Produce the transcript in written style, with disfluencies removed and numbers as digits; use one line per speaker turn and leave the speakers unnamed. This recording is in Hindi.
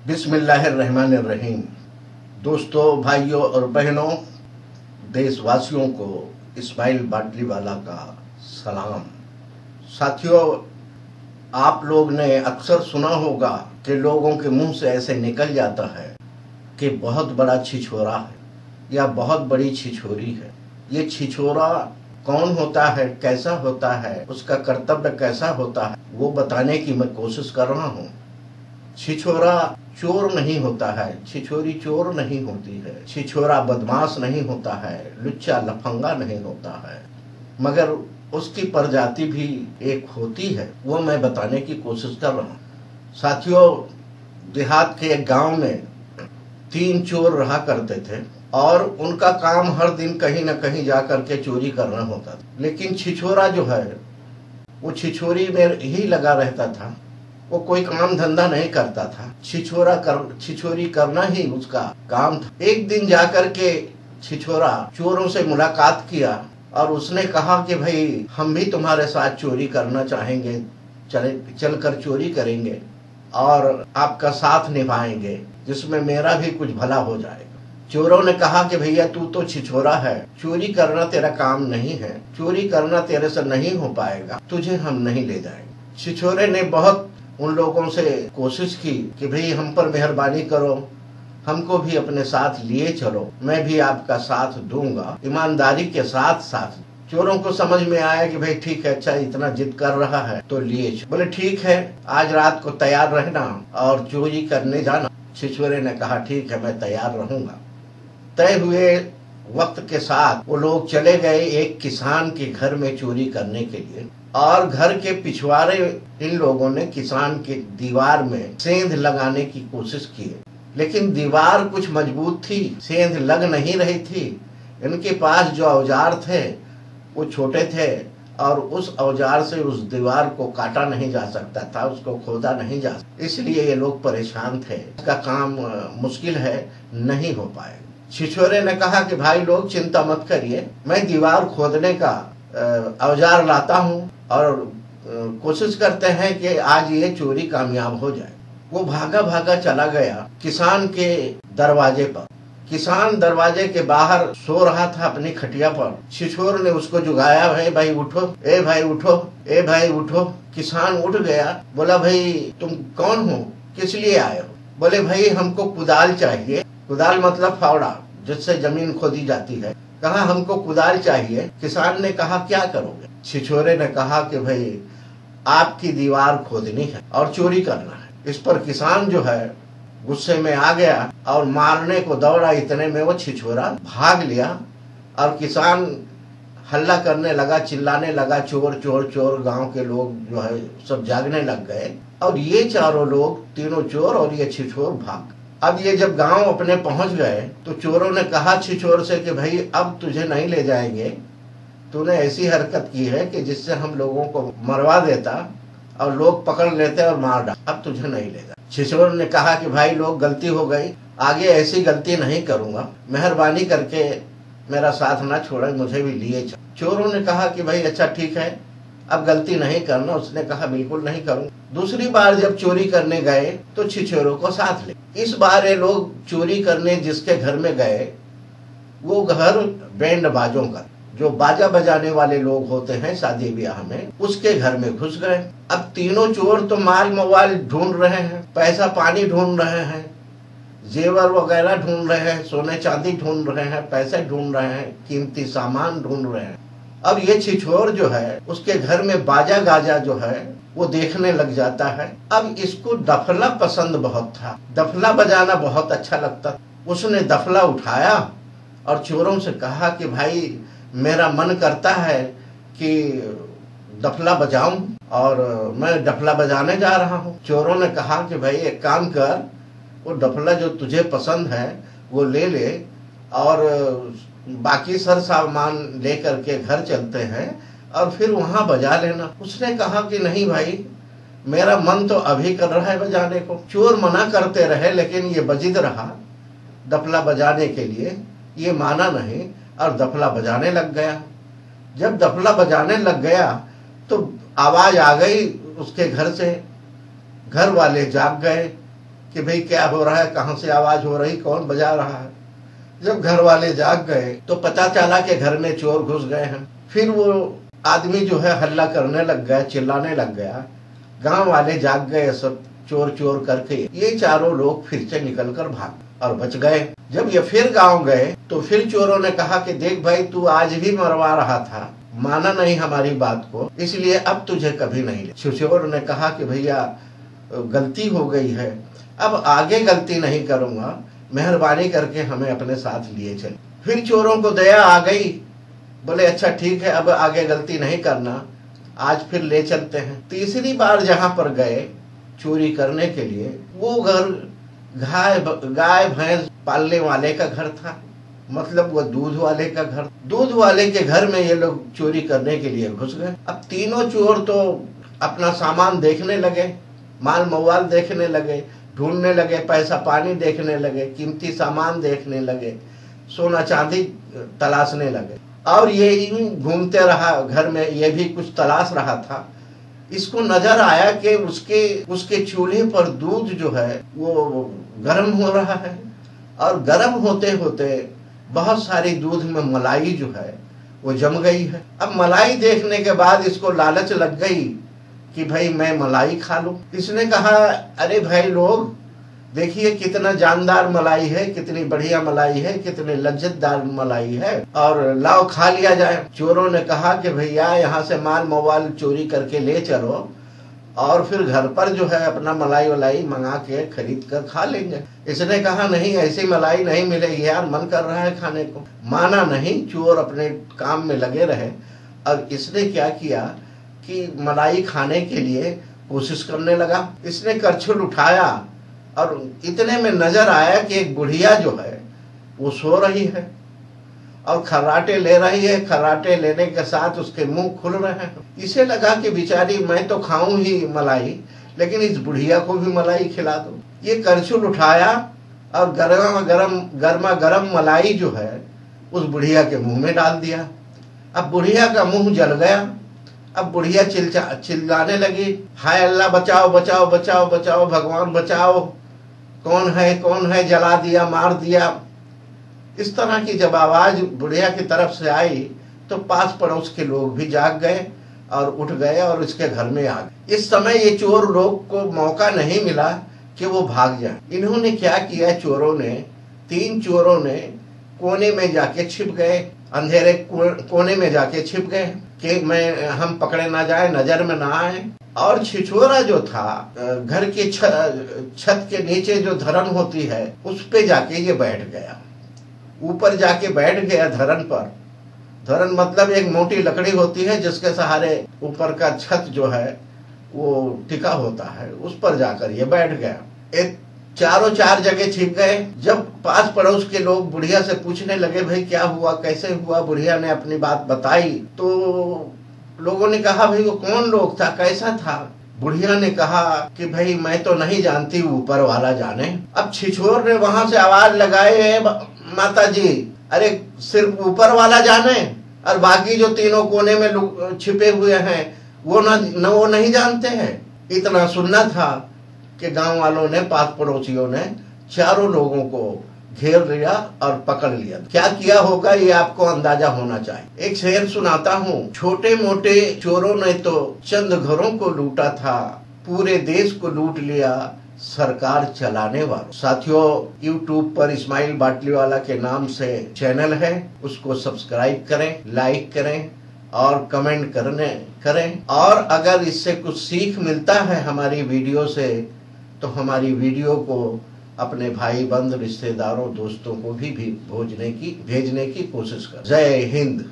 बिस्मिल्लाहिर्रहमानिर्रहीम। दोस्तों, भाइयों और बहनों, देशवासियों को इस्माइल बाटलीवाला का सलाम। साथियों, आप लोग ने अक्सर सुना होगा कि लोगों के मुंह से ऐसे निकल जाता है कि बहुत बड़ा छिछोरा है या बहुत बड़ी छिछोरी है। ये छिछोरा कौन होता है, कैसा होता है, उसका कर्तव्य कैसा होता है, वो बताने की मैं कोशिश कर रहा हूँ। छिछोरा चोर नहीं होता है, छिछोरी चोर नहीं होती है, छिछोरा बदमाश नहीं होता है, लुच्चा लफंगा नहीं होता है, मगर उसकी प्रजाति भी एक होती है, वो मैं बताने की कोशिश कर रहा हूँ। साथियों, देहात के एक गांव में 3 चोर रहा करते थे और उनका काम हर दिन कहीं न कहीं जा करके चोरी करना होता था। लेकिन छिछोरा जो है वो छिछोरी में ही लगा रहता था, वो कोई काम धंधा नहीं करता था। छिछोरी करना ही उसका काम था। एक दिन जाकर के छिछोरा चोरों से मुलाकात किया और उसने कहा कि भाई, हम भी तुम्हारे साथ चोरी करना चाहेंगे, चल कर चोरी करेंगे और आपका साथ निभाएंगे, जिसमें मेरा भी कुछ भला हो जाएगा। चोरों ने कहा कि भैया, तू तो छिछोरा है, चोरी करना तेरा काम नहीं है, चोरी करना तेरे से नहीं हो पाएगा, तुझे हम नहीं ले जाएंगे। छिछोरे ने बहुत उन लोगों से कोशिश की कि भाई, हम पर मेहरबानी करो, हमको भी अपने साथ लिए चलो, मैं भी आपका साथ दूंगा, ईमानदारी के साथ। चोरों को समझ में आया कि भाई ठीक है, अच्छा इतना जिद कर रहा है तो लिए। बोले ठीक है, आज रात को तैयार रहना और चोरी करने जाना। छिछोरे ने कहा ठीक है, मैं तैयार रहूंगा। तय हुए वक्त के साथ वो लोग चले गए एक किसान के घर में चोरी करने के लिए, और घर के पिछवाड़े इन लोगों ने किसान के दीवार में सेंध लगाने की कोशिश की, लेकिन दीवार कुछ मजबूत थी, सेंध लग नहीं रही थी। इनके पास जो औजार थे वो छोटे थे और उस औजार से उस दीवार को काटा नहीं जा सकता था, उसको खोदा नहीं जा सकता, इसलिए ये लोग परेशान थे। इसका काम मुश्किल है, नहीं हो पाएगा। छिछोरे ने कहा कि भाई लोग चिंता मत करिए, मैं दीवार खोदने का औजार लाता हूँ और कोशिश करते हैं कि आज ये चोरी कामयाब हो जाए। वो भागा भागा चला गया किसान के दरवाजे पर। किसान दरवाजे के बाहर सो रहा था अपनी खटिया पर। छिछोर ने उसको जुगाया, भाई उठो, ए भाई उठो, ए भाई उठो। किसान उठ गया, बोला भाई तुम कौन हो, किस लिए आए हो? बोले भाई, हमको कुदाल चाहिए। कुदाल मतलब फावड़ा, जिससे जमीन खोदी जाती है। कहा हमको कुदाल चाहिए। किसान ने कहा क्या करोगे? छिछोरे ने कहा कि भाई, आपकी दीवार खोदनी है और चोरी करना है। इस पर किसान जो है गुस्से में आ गया और मारने को दौड़ा। इतने में वो छिछोरा भाग लिया और किसान हल्ला करने लगा, चिल्लाने लगा, चोर चोर चोर। गांव के लोग जो है सब जागने लग गए और ये चारों लोग, तीनों चोर और ये छिछोर, भाग। अब ये जब गांव अपने पहुंच गए तो चोरों ने कहा छिछोर से कि भाई, अब तुझे नहीं ले जाएंगे, तूने ऐसी हरकत की है कि जिससे हम लोगों को मरवा देता और लोग पकड़ लेते और मार डाल, अब तुझे नहीं ले जा। छिछोर ने कहा कि भाई लोग, गलती हो गई, आगे ऐसी गलती नहीं करूंगा, मेहरबानी करके मेरा साथ ना छोड़े, मुझे भी लिए चल। चोरों ने कहा कि भाई अच्छा ठीक है, अब गलती नहीं करना। उसने कहा बिल्कुल नहीं करूंगा। दूसरी बार जब चोरी करने गए तो छिछोरों को साथ ले। इस बार ये लोग चोरी करने जिसके घर में गए, वो घर बैंड बाजों का, जो बाजा बजाने वाले लोग होते हैं शादी ब्याह में, उसके घर में घुस गए। अब तीनों चोर तो माल मवाल ढूंढ रहे हैं, पैसा पानी ढूंढ रहे हैं, जेवर वगैरह ढूंढ रहे हैं, सोने चांदी ढूंढ रहे हैं, पैसे ढूंढ रहे हैं, कीमती सामान ढूंढ रहे हैं। अब ये छिछोर जो है, उसके घर में बाजा गाजा जो है वो देखने लग जाता है। अब इसको दफला पसंद बहुत था, दफला बजाना बहुत अच्छा लगता। उसने दफला उठाया और चोरों से कहा कि भाई, मेरा मन करता है कि दफला बजाऊं और मैं दफला बजाने जा रहा हूं। चोरों ने कहा कि भाई एक काम कर, वो दफला जो तुझे पसंद है वो ले ले और बाकी सर सामान लेकर के घर चलते हैं और फिर वहां बजा लेना। उसने कहा कि नहीं भाई, मेरा मन तो अभी कर रहा है बजाने को। चोर मना करते रहे लेकिन ये बजिद रहा दफला बजाने के लिए, ये माना नहीं और दफला बजाने लग गया। जब दफला बजाने लग गया तो आवाज आ गई उसके घर से। घर वाले जाग गए, कि भाई क्या हो रहा है, कहाँ से आवाज हो रही, कौन बजा रहा है। जब घर वाले जाग गए तो पता चला कि घर में चोर घुस गए हैं। फिर वो आदमी जो है हल्ला करने लग गया, चिल्लाने लग गया। गांव वाले जाग गए, सब चोर चोर करके ये चारों लोग फिर से निकलकर भाग और बच गए। जब ये फिर गांव गए तो फिर चोरों ने कहा कि देख भाई, तू आज भी मरवा रहा था, माना नहीं हमारी बात को, इसलिए अब तुझे कभी नहीं ले। चोर ने कहा कि भैया गलती हो गई है, अब आगे गलती नहीं करूंगा, मेहरबानी करके हमें अपने साथ लिए चल। फिर चोरों को दया आ गई, बोले अच्छा ठीक है, अब आगे गलती नहीं करना, आज फिर ले चलते हैं। तीसरी बार जहां पर गए चोरी करने के लिए, वो घर गाय भैंस पालने वाले का घर था, मतलब वो दूध वाले का घर। दूध वाले के घर में ये लोग चोरी करने के लिए घुस गए। अब तीनों चोर तो अपना सामान देखने लगे, माल मवाल देखने लगे, ढूंढने लगे, पैसा पानी देखने लगे, कीमती सामान देखने लगे, सोना चांदी तलाशने लगे। और ये यूं घूमते रहा घर में, ये भी कुछ तलाश रहा था। इसको नजर आया कि उसके चूल्हे पर दूध जो है वो गर्म हो रहा है, और गर्म होते होते बहुत सारी दूध में मलाई जो है वो जम गई है। अब मलाई देखने के बाद इसको लालच लग गई कि भाई मैं मलाई खा लूं। इसने कहा अरे भाई लोग देखिए कितना जानदार मलाई है, कितनी बढ़िया मलाई है, कितनी लज्जतदार मलाई है, और लाओ खा लिया जाए। चोरों ने कहा कि भैया यहाँ से माल मवाल चोरी करके ले चलो, और फिर घर पर जो है अपना मलाई वलाई मंगा के खरीद कर खा लेंगे। इसने कहा नहीं, ऐसी मलाई नहीं मिलेगी यार, मन कर रहा है खाने को। माना नहीं, चोर अपने काम में लगे रहे। और इसने क्या किया कि मलाई खाने के लिए कोशिश करने लगा। इसने करछुल उठाया और इतने में नजर आया कि एक बुढ़िया जो है वो सो रही है और खर्राटे ले रही है। खर्राटे लेने के साथ उसके मुंह खुल रहे हैं। इसे लगा कि बेचारी मैं तो खाऊं ही मलाई, लेकिन इस बुढ़िया को भी मलाई खिला दो। ये करछुल उठाया और गर्मा गर्म मलाई जो है उस बुढ़िया के मुंह में डाल दिया। अब बुढ़िया का मुंह जल गया। अब बुढ़िया चिल्लाने लगी, हाय अल्लाह बचाओ बचाओ बचाओ बचाओ, भगवान बचाओ, कौन है, जला दिया, मार दिया। इस तरह की जब आवाज बुढ़िया की तरफ से आई तो पास पड़ोस के लोग भी जाग गए और उठ गए और इसके घर में आ गए। इस समय ये चोर लोग को मौका नहीं मिला कि वो भाग जाए। इन्होंने क्या किया, तीन चोरों ने कोने में जाके छिप गए, अंधेरे कोने में जाके छिप गए कि हम पकड़े ना जाए, नजर में ना आए। और छिछोरा जो था घर के छत के नीचे जो धरन होती है उस पे जाके ये बैठ गया। ऊपर जाके बैठ गया धरन पर। धरन मतलब एक मोटी लकड़ी होती है जिसके सहारे ऊपर का छत जो है वो टिका होता है, उस पर जाकर ये बैठ गया। चारों चार जगह छिप गए। जब पास पड़ोस के लोग बुढ़िया से पूछने लगे भाई क्या हुआ, कैसे हुआ, बुढ़िया ने अपनी बात बताई तो लोगों ने कहा भाई वो कौन लोग था, कैसा था। बुढ़िया ने कहा कि भाई मैं तो नहीं जानती, ऊपर वाला जाने। अब छिछोर ने वहां से आवाज लगाए, माता जी अरे सिर्फ ऊपर वाला जाने और बाकी जो तीनों कोने में छिपे हुए हैं वो नहीं जानते हैं। इतना सुनना था कि गांव वालों ने, पास पड़ोसियों ने चारों लोगों को घेर लिया और पकड़ लिया। क्या किया होगा ये आपको अंदाजा होना चाहिए। एक शेर सुनाता हूँ। छोटे मोटे चोरों ने तो चंद घरों को लूटा था, पूरे देश को लूट लिया सरकार चलाने वालों। साथियों, YouTube पर इस्माइल बाटलीवाला के नाम से चैनल है, उसको सब्सक्राइब करें, लाइक करें और कमेंट करें। और अगर इससे कुछ सीख मिलता है हमारी वीडियो से तो हमारी वीडियो को अपने भाई बंधु रिश्तेदारों दोस्तों को भी भेजने की कोशिश करें। जय हिंद।